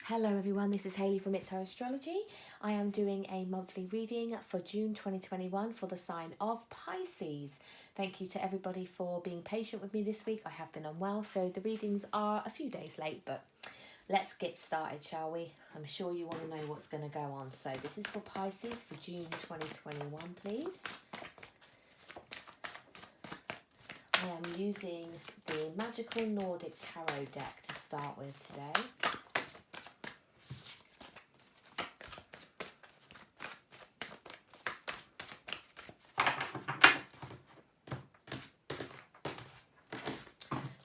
Hello everyone, this is Hayley from It's Her Astrology. I am doing a monthly reading for June 2021 for the sign of Pisces. Thank you to everybody for being patient with me this week. I have been unwell, so the readings are a few days late, but let's get started, shall we? I'm sure you want to know what's going to go on. So this is for Pisces for June 2021, please. I am using the Magical Nordic Tarot deck to start with today.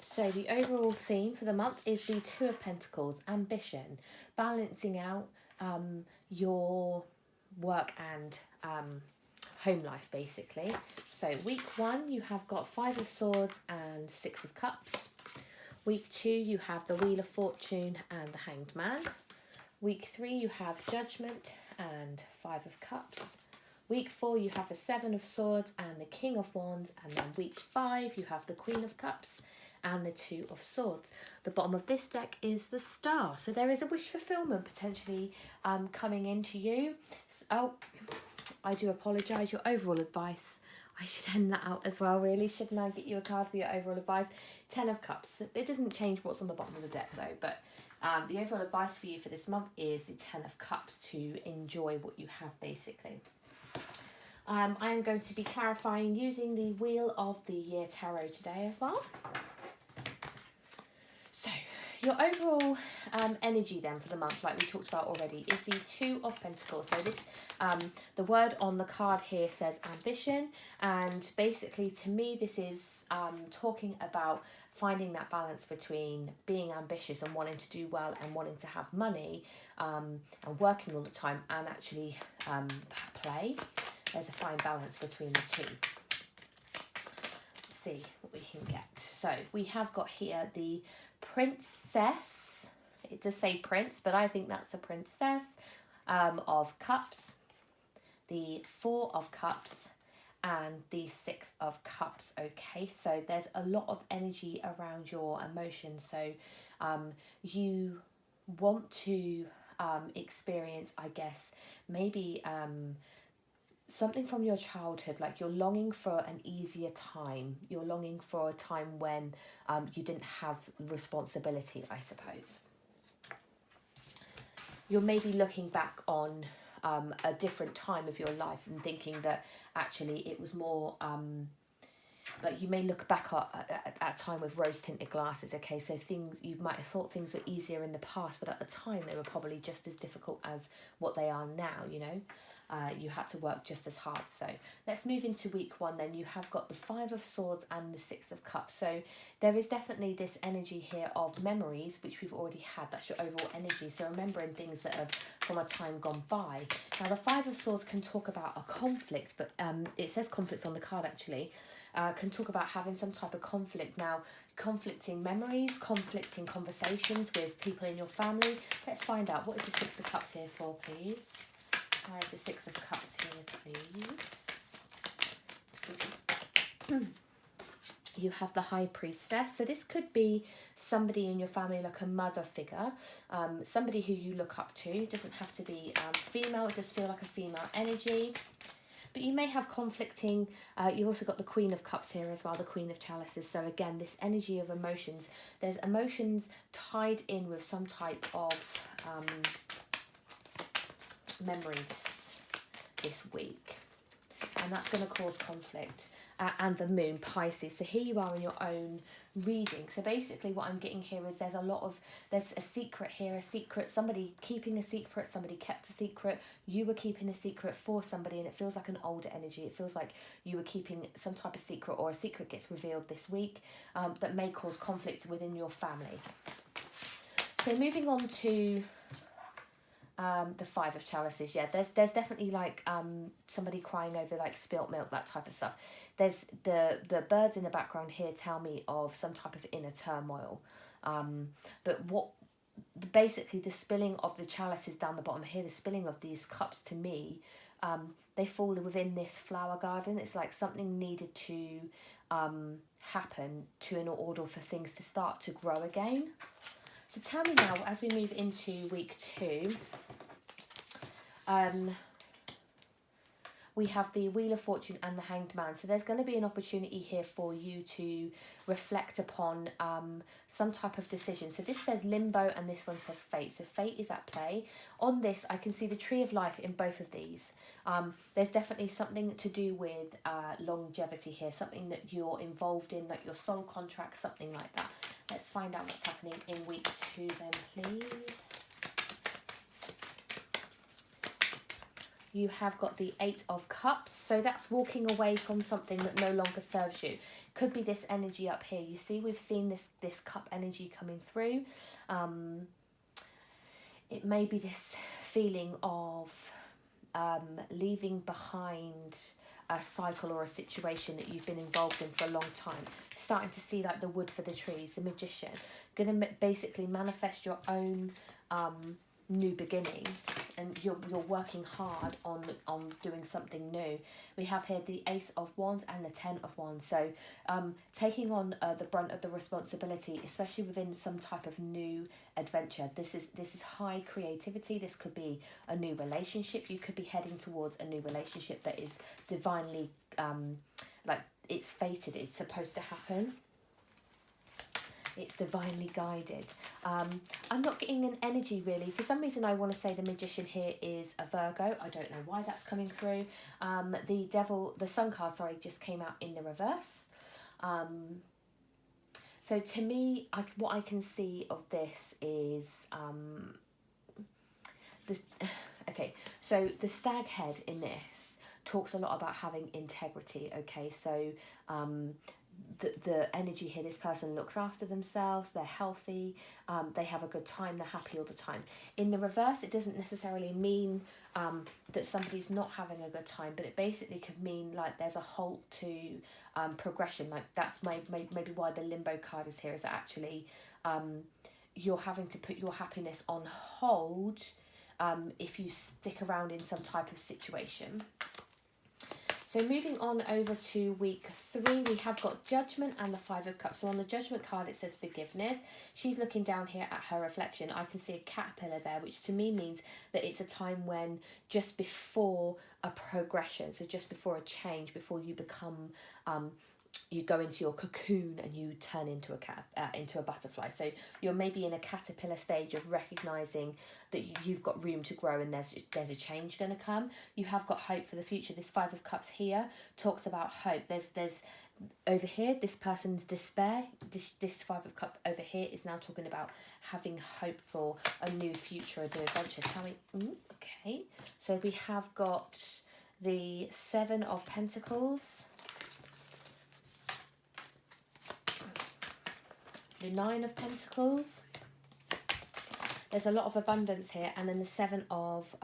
So the overall theme for the month is the Two of Pentacles, ambition, balancing out your work and home life, basically. So week 1, you have got 5 of Swords and 6 of Cups. Week 2, you have the Wheel of Fortune and the Hanged Man. Week 3, you have Judgment and 5 of Cups. Week 4, you have the 7 of Swords and the King of Wands. And then week 5, you have the Queen of Cups and the 2 of Swords. The bottom of this deck is the Star. So there is a wish fulfillment potentially coming into you. Oh, I do apologise. Your overall advice, I should end that out as well, really. Shouldn't I get you a card for your overall advice? 10 of Cups. It doesn't change what's on the bottom of the deck though, but the overall advice for you for this month is the 10 of Cups, to enjoy what you have, basically. I am going to be clarifying using the Wheel of the Year Tarot today as well. So, your overall energy then for the month, like we talked about already, is the 2 of Pentacles. So this, the word on the card here says ambition, and basically to me this is talking about finding that balance between being ambitious and wanting to do well and wanting to have money and working all the time and actually play. There's a fine balance between the two. Let's see what we can get. So we have got here the Princess. It does say Prince, but I think that's a Princess of Cups, the 4 of Cups, and the 6 of Cups. Okay, so there's a lot of energy around your emotions. So you want to experience, I guess, maybe something from your childhood, like you're longing for an easier time. You're longing for a time when you didn't have responsibility, I suppose. You're maybe looking back on a different time of your life and thinking that actually it was more like you may look back at a time with rose-tinted glasses. Okay, so things you might have thought things were easier in the past, but at the time they were probably just as difficult as what they are now, you know. You had to work just as hard. So let's move into week 1 then. You have got the 5 of Swords and the 6 of Cups. So there is definitely this energy here of memories, which we've already had. That's your overall energy. So remembering things that have from a time gone by. Now the 5 of Swords can talk about a conflict, but it says conflict on the card actually. Can talk about having some type of conflict. Now, conflicting memories, conflicting conversations with people in your family. Let's find out. What is the 6 of Cups here for, please? Why is the 6 of Cups here, please? You have the High Priestess. So this could be somebody in your family, like a mother figure, somebody who you look up to. It doesn't have to be female. It does feel like a female energy. But you may have conflicting, you've also got the Queen of Cups here as well, the Queen of Chalices. So again, this energy of emotions. There's emotions tied in with some type of memory this week, and that's going to cause conflict. And the Moon, Pisces. So here you are in your own reading. So basically what I'm getting here is there's a secret here, a secret, somebody keeping a secret, somebody kept a secret, you were keeping a secret for somebody, and it feels like an older energy. It feels like you were keeping some type of secret, or a secret gets revealed this week that may cause conflict within your family. So moving on to the 5 of Chalices. Yeah, there's definitely like somebody crying over like spilt milk, that type of stuff. There's the birds in the background here tell me of some type of inner turmoil. But what basically the spilling of the chalices down the bottom here, the spilling of these cups to me, they fall within this flower garden. It's like something needed to happen in order for things to start to grow again. So tell me now, as we move into week 2, we have the Wheel of Fortune and the Hanged Man. So there's going to be an opportunity here for you to reflect upon some type of decision. So this says limbo and this one says fate. So fate is at play. On this, I can see the Tree of Life in both of these. There's definitely something to do with longevity here, something that you're involved in, like your soul contract, something like that. Let's find out what's happening in week 2 then, please. You have got the 8 of Cups, so that's walking away from something that no longer serves you. Could be this energy up here. You see, we've seen this cup energy coming through. It may be this feeling of leaving behind a cycle or a situation that you've been involved in for a long time. Starting to see like the wood for the trees, the Magician. Going to basically manifest your own new beginning, and you're working hard on doing something new. We have here the Ace of Wands and the 10 of Wands, so taking on the brunt of the responsibility, especially within some type of new adventure. This is high creativity. This could be a new relationship. You could be heading towards a new relationship that is divinely like it's fated, it's supposed to happen. It's divinely guided. I'm not getting an energy really. For some reason I want to say the Magician here is a Virgo. I don't know why that's coming through. The Sun card, sorry, just came out in the reverse. So to me, what I can see of this is this. Okay, so the stag head in this talks a lot about having integrity. Okay, so the energy here, this person looks after themselves, they're healthy, they have a good time, they're happy all the time. In the reverse, it doesn't necessarily mean that somebody's not having a good time, but it basically could mean like there's a halt to progression. Like that's maybe why the limbo card is here, is that actually you're having to put your happiness on hold if you stick around in some type of situation. So moving on over to week 3, we have got Judgment and the 5 of Cups. So on the Judgment card, it says forgiveness. She's looking down here at her reflection. I can see a caterpillar there, which to me means that it's a time when just before a progression, so just before a change, before you become you go into your cocoon and you turn into a butterfly. So you're maybe in a caterpillar stage of recognizing that you've got room to grow and there's a change going to come. You have got hope for the future. This 5 of Cups here talks about hope. There's over here, this person's despair. This 5 of Cups over here is now talking about having hope for a new future, a new adventure. Tell me, okay. So we have got the 7 of Pentacles, the 9 of Pentacles. There's a lot of abundance here, and then the 7 of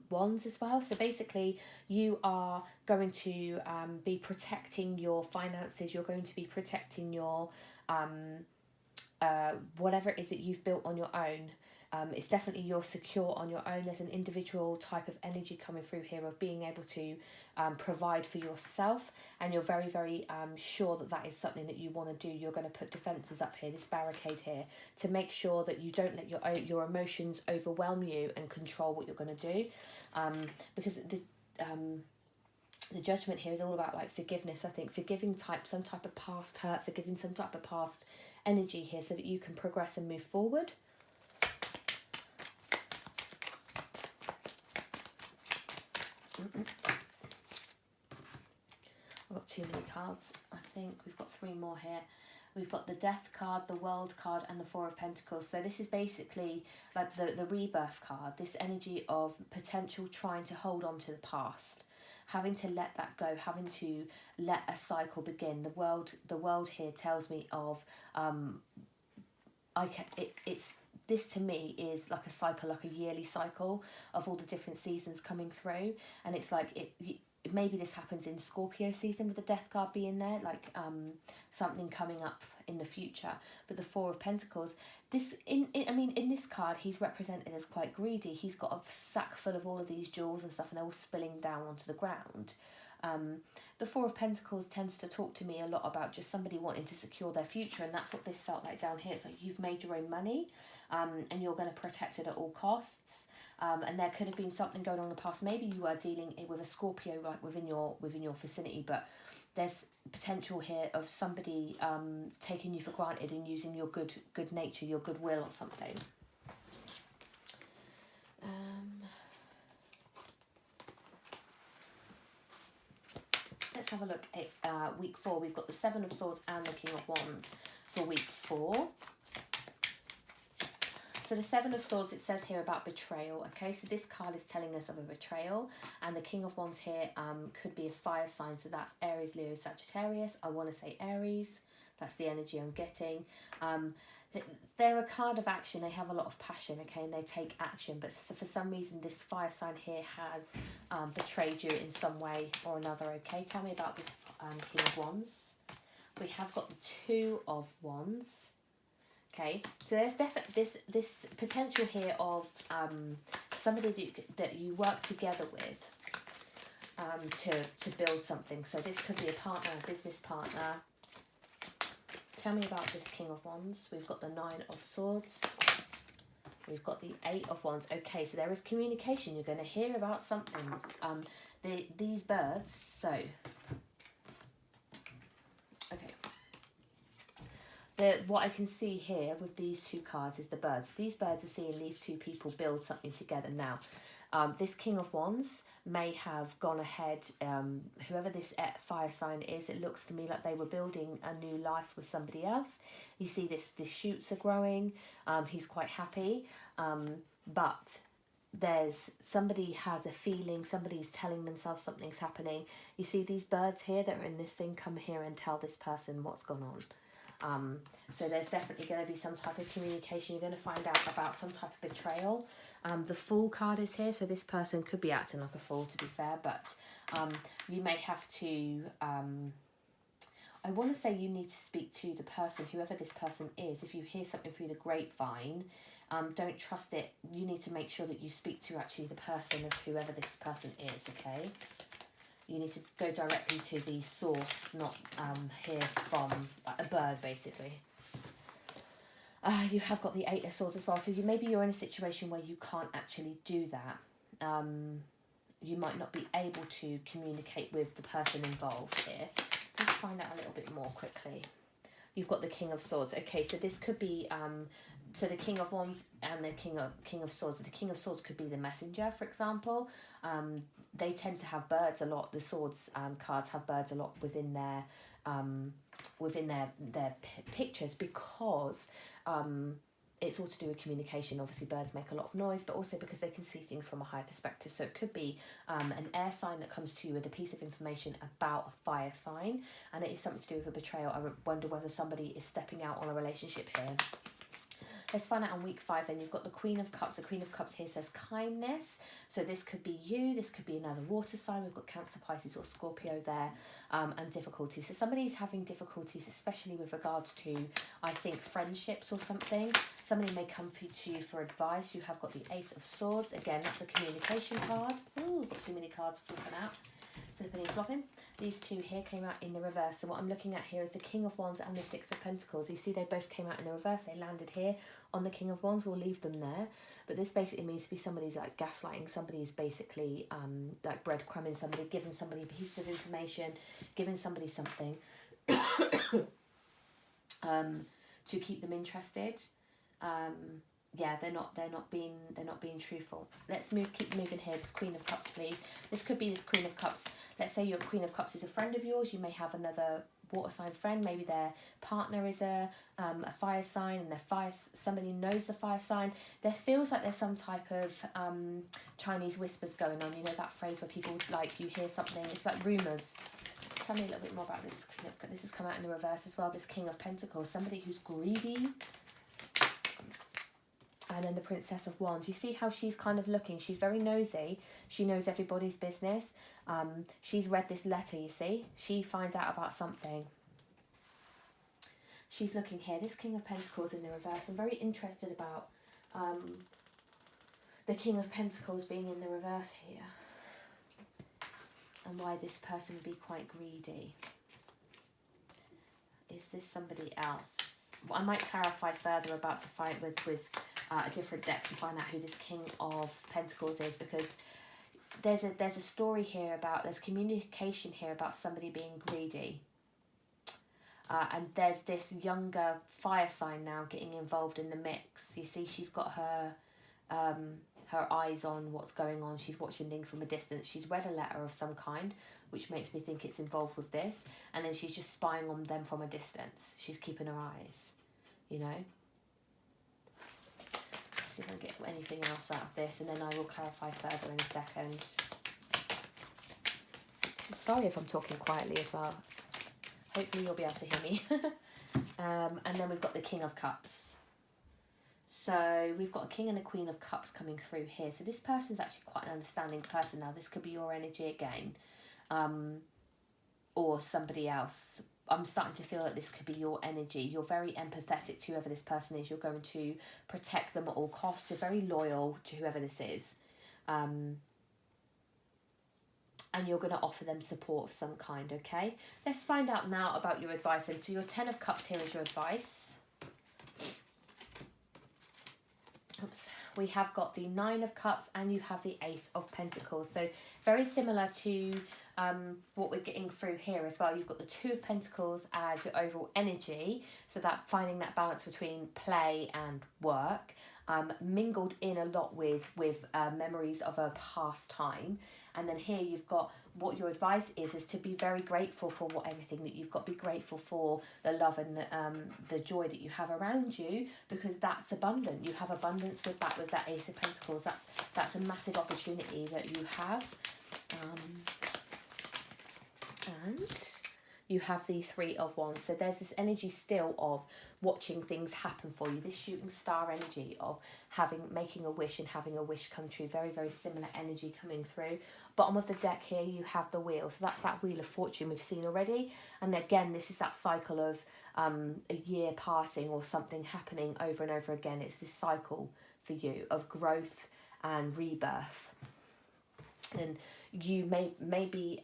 Wands as well. So basically you are going to be protecting your finances. You're going to be protecting your whatever it is that you've built on your own. It's definitely you're secure on your own. There's an individual type of energy coming through here of being able to provide for yourself, and you're very, very sure that is something that you want to do. You're going to put defences up here, this barricade here, to make sure that you don't let your emotions overwhelm you and control what you're going to do, because the Judgment here is all about like forgiveness. I think forgiving some type of past hurt, forgiving some type of past energy here, so that you can progress and move forward. I've got too many cards. I think we've got 3 more here. We've got the Death card, the World card, and the 4 of Pentacles. So this is basically like the rebirth card, this energy of potential trying to hold on to the past, having to let that go, having to let a cycle begin. The world here tells me of this to me is like a cycle, like a yearly cycle of all the different seasons coming through, and it's like maybe this happens in Scorpio season with the Death card being there, like something coming up in the future. But the 4 of Pentacles, in this card he's represented as quite greedy. He's got a sack full of all of these jewels and stuff, and they're all spilling down onto the ground. The Four of Pentacles tends to talk to me a lot about just somebody wanting to secure their future, and that's what this felt like down here. It's like you've made your own money, and you're going to protect it at all costs. And there could have been something going on in the past. Maybe you are dealing with a Scorpio right within your vicinity, but there's potential here of somebody taking you for granted and using your good nature, your goodwill or something. Let's have a look at week 4. We've got the Seven of Swords and the King of Wands for week 4. So the Seven of Swords, it says here about betrayal. Okay, so this card is telling us of a betrayal, and the King of Wands here could be a fire sign. So that's Aries, Leo, Sagittarius. I want to say Aries. That's the energy I'm getting. They're a card of action. They have a lot of passion, okay, and they take action. But for some reason, this fire sign here has betrayed you in some way or another, okay? Tell me about this King of Wands. We have got the Two of Wands. Okay, so there's definitely this potential here of somebody that you work together with to build something. So this could be a partner, a business partner. Tell me about this King of Wands. We've got the Nine of Swords. We've got the Eight of Wands. Okay, so there is communication. You're going to hear about something. These birds, so... Okay. What I can see here with these two cards is the birds. These birds are seeing these two people build something together. Now, this King of Wands may have gone ahead, whoever this fire sign is, it looks to me like they were building a new life with somebody else. You see the shoots are growing. He's quite happy. But there's somebody has a feeling, somebody's telling themselves something's happening. You see these birds here that are in this thing, come here and tell this person what's gone on. So there's definitely going to be some type of communication. You're going to find out about some type of betrayal. The Fool card is here, so this person could be acting like a fool, to be fair, but you may have to... I want to say you need to speak to the person, whoever this person is. If you hear something through the grapevine, don't trust it. You need to make sure that you speak to actually the person of whoever this person is, okay? You need to go directly to the source, not hear from a bird, basically. You have got the Eight of Swords as well. So maybe you're in a situation where you can't actually do that. You might not be able to communicate with the person involved here. Let's find out a little bit more quickly. You've got the King of Swords. Okay, so this could be... so the King of Wands and the King of Swords. The King of Swords could be the messenger, for example. They tend to have birds a lot. The Swords cards have birds a lot within their pictures because it's all to do with communication. Obviously, birds make a lot of noise, but also because they can see things from a higher perspective. So it could be an air sign that comes to you with a piece of information about a fire sign, and it is something to do with a betrayal. I wonder whether somebody is stepping out on a relationship here. Let's find out on week 5 then. You've got the Queen of Cups. The Queen of Cups here says kindness. So this could be you. This could be another water sign. We've got Cancer, Pisces or Scorpio there. And difficulties. So somebody's having difficulties, especially with regards to, I think, friendships or something. Somebody may come to you for advice. You have got the Ace of Swords. Again, that's a communication card. Ooh, got too many cards flipping out. Flipping and flopping. These two here came out in the reverse. So what I'm looking at here is the King of Wands and the Six of Pentacles. You see they both came out in the reverse. They landed here on the King of Wands. We'll leave them there. But this basically means to be somebody's like gaslighting. Somebody's basically like breadcrumbing somebody, giving somebody a piece of information, giving somebody something to keep them interested. Yeah, they're not being truthful. Let's keep moving here. This Queen of Cups, please. This could be this Queen of Cups. Let's say your Queen of Cups is a friend of yours. You may have another water sign friend. Maybe their partner is a fire sign, and somebody knows the fire sign. There feels like there's some type of Chinese whispers going on. You know that phrase where people like you hear something. It's like rumours. Tell me a little bit more about this. This has come out in the reverse as well. This King of Pentacles. Somebody who's greedy. And then the Princess of Wands. You see how she's kind of looking. She's very nosy. She knows everybody's business. She's read this letter, you see. She finds out about something. She's looking here. This King of Pentacles in the reverse. I'm very interested about the King of Pentacles being in the reverse here. and why this person would be quite greedy. Is this somebody else? Well, I might clarify further about to fight with a different deck to find out who this King of Pentacles is, because there's a story here about, there's communication here about somebody being greedy. And there's this younger fire sign now getting involved in the mix. You see, she's got her eyes on what's going on. She's watching things from a distance. She's read a letter of some kind, which makes me think it's involved with this. And then she's just spying on them from a distance. She's keeping her eyes, you know. Let's see if I get anything else out of this, and then I will clarify further in a second. I'm sorry if I'm talking quietly as well. Hopefully you'll be able to hear me. And then we've got the King of Cups. So we've got a King and a Queen of Cups coming through here. So this person's actually quite an understanding person now. This could be your energy again. Or somebody else. I'm starting to feel that this could be your energy. You're very empathetic to whoever this person is. You're going to protect them at all costs. You're very loyal to whoever this is. And you're going to offer them support of some kind, okay? Let's find out now about your advice. And so your 10 of Cups here is your advice. Oops. We have got the 9 of Cups and you have the Ace of Pentacles. So very similar to what we're getting through here as well. You've got the 2 of Pentacles as your overall energy. So that finding that balance between play and work. Mingled in a lot with memories of a past time. And then here you've got what your advice is to be very grateful for everything that you've got. Be grateful for the love and the joy that you have around you, because that's abundant. You have abundance with that Ace of Pentacles. That's a massive opportunity that you have. And you have the 3 of Wands. So there's this energy still of watching things happen for you. This shooting star energy of making a wish and having a wish come true. Very, very similar energy coming through. Bottom of the deck here, you have the Wheel. So that's that Wheel of Fortune we've seen already. And again, this is that cycle of a year passing or something happening over and over again. It's this cycle for you of growth and rebirth. And you may be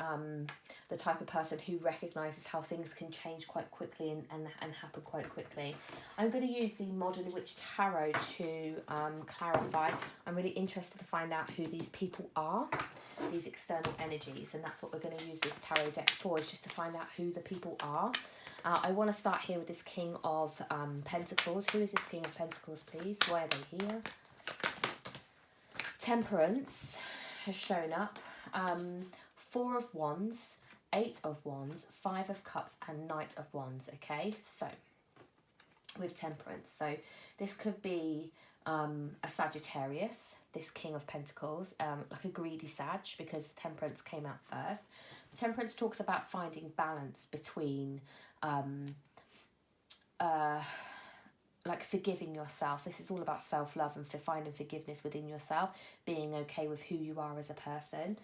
the type of person who recognises how things can change quite quickly and happen quite quickly. I'm going to use the Modern Witch Tarot to clarify. I'm really interested to find out who these people are, these external energies, and that's what we're going to use this tarot deck for, is just to find out who the people are. I want to start here with this King of Pentacles. Who is this King of Pentacles, please? Why are they here? Temperance has shown up. 4 of Wands, 8 of Wands, 5 of Cups and Knight of Wands. Okay, so with Temperance, so this could be a Sagittarius, this King of Pentacles, like a greedy Sag, because Temperance came out first. Temperance talks about finding balance between like forgiving yourself. This is all about self-love and finding forgiveness within yourself, being okay with who you are as a person.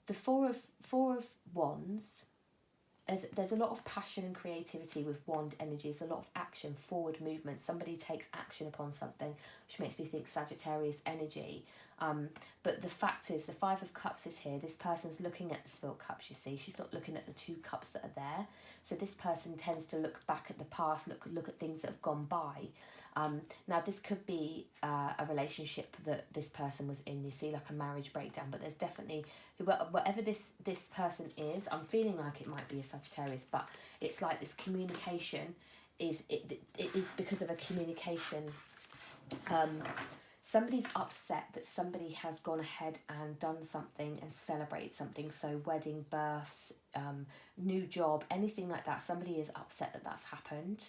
The 4 of Wands, there's a lot of passion and creativity with wand energies, a lot of action, forward movement. Somebody takes action upon something, which makes me think Sagittarius energy. But the fact is, the 5 of Cups is here. This person's looking at the spilt cups, you see. She's not looking at the 2 cups that are there. So this person tends to look back at the past, look at things that have gone by. Now, this could be a relationship that this person was in, you see, like a marriage breakdown. But there's definitely, whatever this person is, I'm feeling like it might be a Sagittarius, but it's like this communication it is because of a communication. Somebody's upset that somebody has gone ahead and done something and celebrated something. So wedding, births, new job, anything like that. Somebody is upset that that's happened.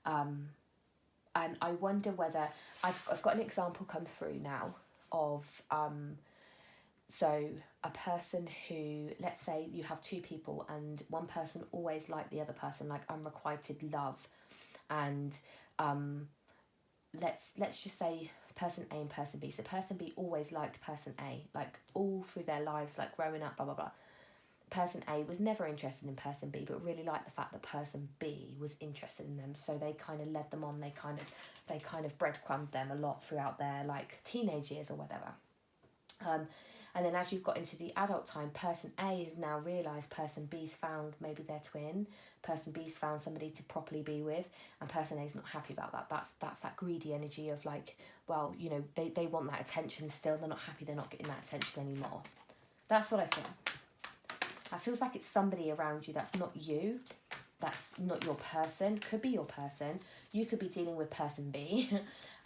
And I wonder whether, I've got an example come through now of, so a person who, let's say you have 2 people and one person always liked the other person, like unrequited love. And let's just say person A and person B. So person B always liked person A, like all through their lives, like growing up, blah, blah, blah. Person A was never interested in person B, but really liked the fact that person B was interested in them. So they kind of led them on. They kind of breadcrumbed them a lot throughout their like teenage years or whatever. And then as you've got into the adult time, person A has now realised person B's found maybe their twin, person B's found somebody to properly be with, and person A's not happy about that. That's that greedy energy of like, well, you know, they want that attention still, they're not happy they're not getting that attention anymore. That's what I feel. It feels like it's somebody around you that's not you, that's not your person, could be your person, you could be dealing with person B,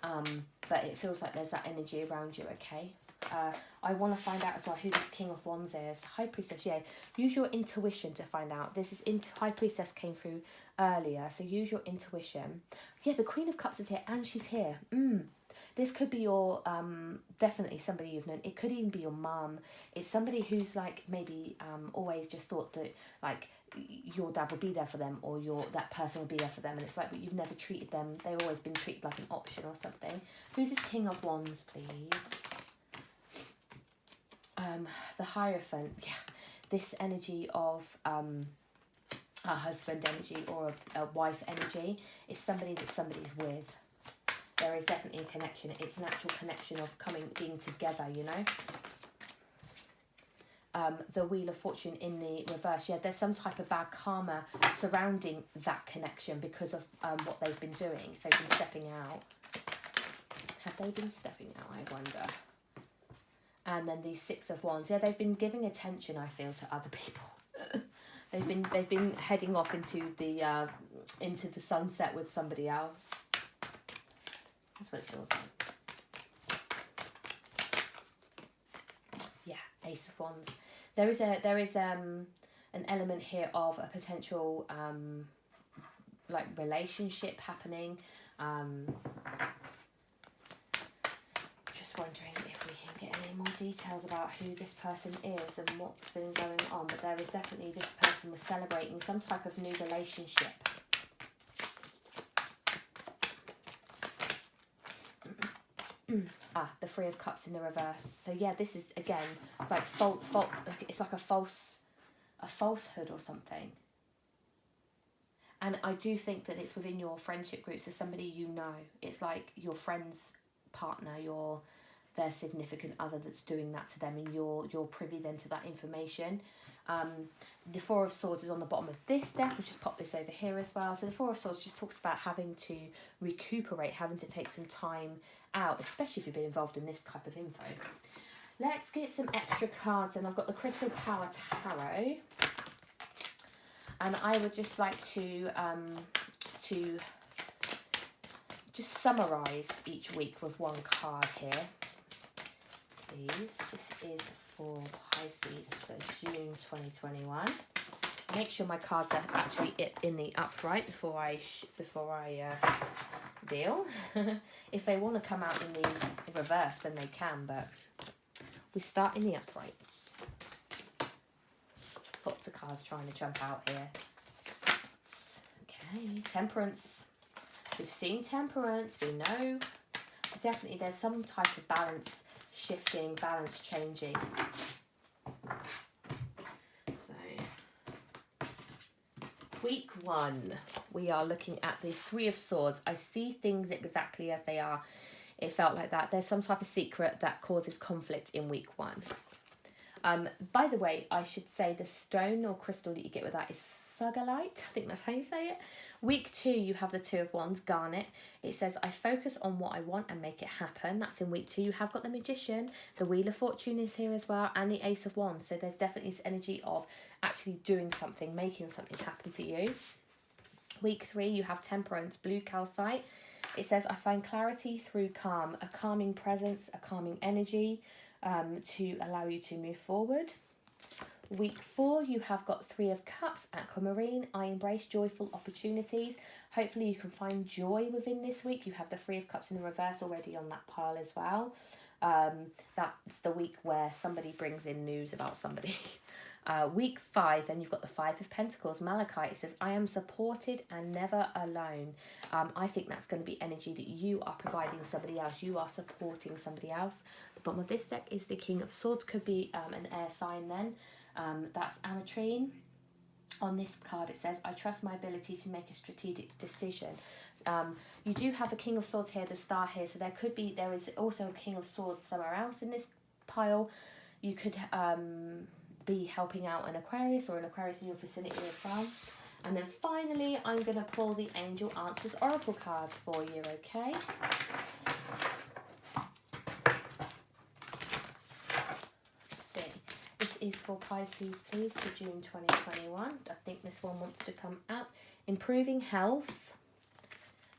but it feels like there's that energy around you, okay? I want to find out as well who this King of Wands is. High Priestess, yeah. Use your intuition to find out. This is High Priestess came through earlier, so use your intuition. Yeah, the Queen of Cups is here, and she's here. This could be your, definitely somebody you've known. It could even be your mum. It's somebody who's like maybe always just thought that like your dad would be there for them, or that person would be there for them, and it's like, but you've never treated them. They've always been treated like an option or something. Who's this King of Wands, please? The Hierophant, yeah, this energy of a husband energy or a wife energy is somebody that somebody's with. There is definitely a connection. It's an actual connection of being together, you know. The Wheel of Fortune in the reverse, yeah, there's some type of bad karma surrounding that connection because of what they've been doing. If they've been stepping out. Have they been stepping out, I wonder? And then the Six of Wands. Yeah, they've been giving attention, I feel, to other people. they've been heading off into the sunset with somebody else. That's what it feels like. Yeah, Ace of Wands. There is an element here of a potential like relationship happening. Just wondering if we can get any more details about who this person is and what's been going on, but there is definitely this person was celebrating some type of new relationship. The Three of Cups in the reverse. So yeah, this is again like like it's like a falsehood or something. And I do think that it's within your friendship groups. There's somebody you know. It's like your friend's partner, their significant other that's doing that to them, and you're privy then to that information. The Four of Swords is on the bottom of this deck. We'll just pop this over here as well. So the Four of Swords just talks about having to recuperate, having to take some time out, especially if you've been involved in this type of info. Let's get some extra cards, and I've got the Crystal Power Tarot. And I would just like to just summarise each week with one card here, please. This is for Pisces for June 2021. Make sure my cards are actually in the upright before I deal. If they want to come out in the reverse, then they can, but we start in the upright. Lots of cards trying to jump out here. Okay, Temperance. We've seen Temperance, we know. Definitely there's some type of balance shifting, balance changing. So, week 1, we are looking at the Three of Swords. I see things exactly as they are. It felt like that. There's some type of secret that causes conflict in week 1. By the way, I should say the stone or crystal that you get with that is Sugarlight. I think that's how you say it. Week 2, you have the Two of Wands, Garnet. It says, I focus on what I want and make it happen. That's in week 2. You have got the Magician. The Wheel of Fortune is here as well, and the Ace of Wands. So there's definitely this energy of actually doing something, making something happen for you. Week 3, you have Temperance, Blue Calcite. It says, I find clarity through calm, a calming presence, a calming energy, to allow you to move forward. Week 4, you have got Three of Cups, Aquamarine. I embrace joyful opportunities. Hopefully you can find joy within this week. You have the Three of Cups in the reverse already on that pile as well. That's the week where somebody brings in news about somebody. Week 5, then you've got the Five of Pentacles, Malachite. It says, I am supported and never alone. I think that's going to be energy that you are providing somebody else. You are supporting somebody else. The bottom of this deck is the King of Swords. Could be an air sign then. That's Ametrine. On this card it says, I trust my ability to make a strategic decision. You do have the King of Swords here, the Star here, so there is also a King of Swords somewhere else in this pile. You could be helping out an Aquarius or an Aquarius in your vicinity as well. And then finally, I'm going to pull the Angel Answers Oracle cards for you, okay? Let's see. This is for Pisces, please, for June 2021. I think this one wants to come out. Improving health.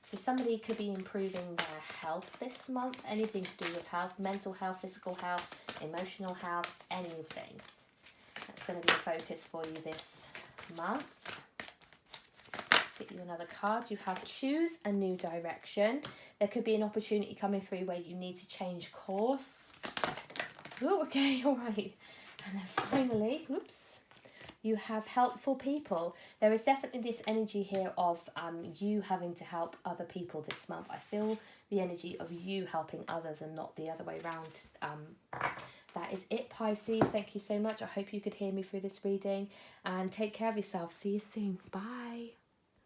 So somebody could be improving their health this month. Anything to do with health, mental health, physical health, emotional health, anything. That's going to be a focus for you this month. Get you another card. You have choose a new direction. There could be an opportunity coming through where you need to change course. Oh, okay, all right. And then finally, oops, you have helpful people. There is definitely this energy here of you having to help other people this month. I feel the energy of you helping others and not the other way around. That is it, Pisces. Thank you so much. I hope you could hear me through this reading. And take care of yourself. See you soon. Bye.